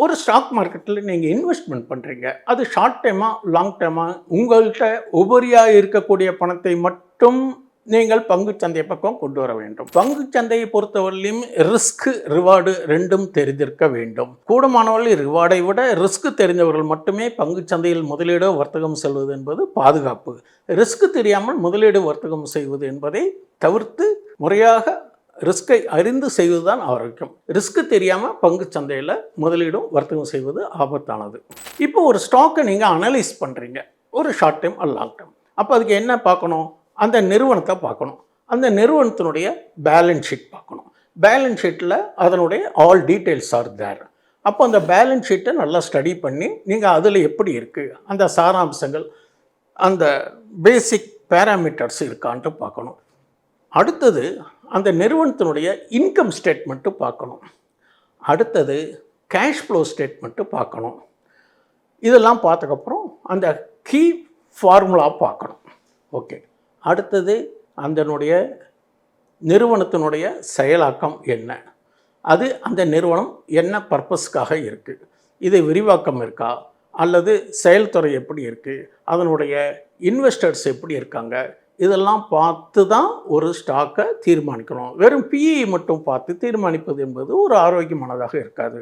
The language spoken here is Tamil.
ஒரு ஸ்டாக் மார்க்கெட்டில் நீங்கள் இன்வெஸ்ட்மெண்ட் பண்ணுறீங்க. அது ஷார்ட் டைமா, லாங் டைமா, உங்கள்கிட்ட உபரியாக இருக்கக்கூடிய பணத்தை மட்டும் நீங்கள் பங்குச்சந்தை பக்கம் கொண்டு வர வேண்டும். பங்குச்சந்தையை பொறுத்தவரையிலும் ரிஸ்க் ரிவார்டு ரெண்டும் தெரிந்திருக்க வேண்டும். கூடுமானவர்கள் ரிவார்டை விட ரிஸ்க் தெரிந்தவர்கள் மட்டுமே பங்குச்சந்தையில் முதலீடு வர்த்தகம் செல்வது என்பது பாதுகாப்பு. ரிஸ்க் தெரியாமல் முதலீடு வர்த்தகம் செய்வது என்பதை தவிர்த்து முறையாக ரிஸ்கை அறிந்து செய்வது தான் ஆரோக்கியம். ரிஸ்க் தெரியாமல் பங்கு சந்தையில் முதலீடும் வர்த்தகம் செய்வது ஆபத்தானது. இப்போ ஒரு ஸ்டாக்கை நீங்கள் அனலைஸ் பண்ணுறீங்க, ஒரு ஷார்ட் டைம் அல்ல லாங் டைம். அப்போ அதுக்கு என்ன பார்க்கணும்? அந்த நிறுவனத்தை பார்க்கணும். அந்த நிறுவனத்தினுடைய பேலன்ஸ் ஷீட் பார்க்கணும். பேலன்ஸ் ஷீட்டில் அதனுடைய ஆல் டீட்டெயில்ஸ் ஆர் தேர். அப்போ அந்த பேலன்ஸ் ஷீட்டை நல்லா ஸ்டடி பண்ணி நீங்கள் அதில் எப்படி இருக்குது, அந்த சாராம்சங்கள், அந்த பேசிக் பேராமீட்டர்ஸ் இருக்கான்ட்டு பார்க்கணும். அடுத்தது அந்த நிறுவனத்தினுடைய இன்கம் ஸ்டேட்மெண்ட்டு பார்க்கணும். அடுத்தது கேஷ் ஃப்ளோ ஸ்டேட்மெண்ட்டு பார்க்கணும். இதெல்லாம் பார்த்ததுக்கப்புறம் அந்த கீ ஃபார்முலா பார்க்கணும். ஓகே, அடுத்தது அதனுடைய நிறுவனத்தினுடைய செயலாக்கம் என்ன, அது அந்த நிறுவனம் என்ன பர்பஸ்க்காக இருக்குது, இது விரிவாக்கம் இருக்கா அல்லது செயல்துறை எப்படி இருக்குது, அதனுடைய இன்வெஸ்டர்ஸ் எப்படி இருக்காங்க, இதெல்லாம் பார்த்து தான் ஒரு ஸ்டாக்கை தீர்மானிக்கணும். வெறும் பிஇ மட்டும் பார்த்து தீர்மானிப்பது என்பது ஒரு ஆரோக்கியமானதாக இருக்காது.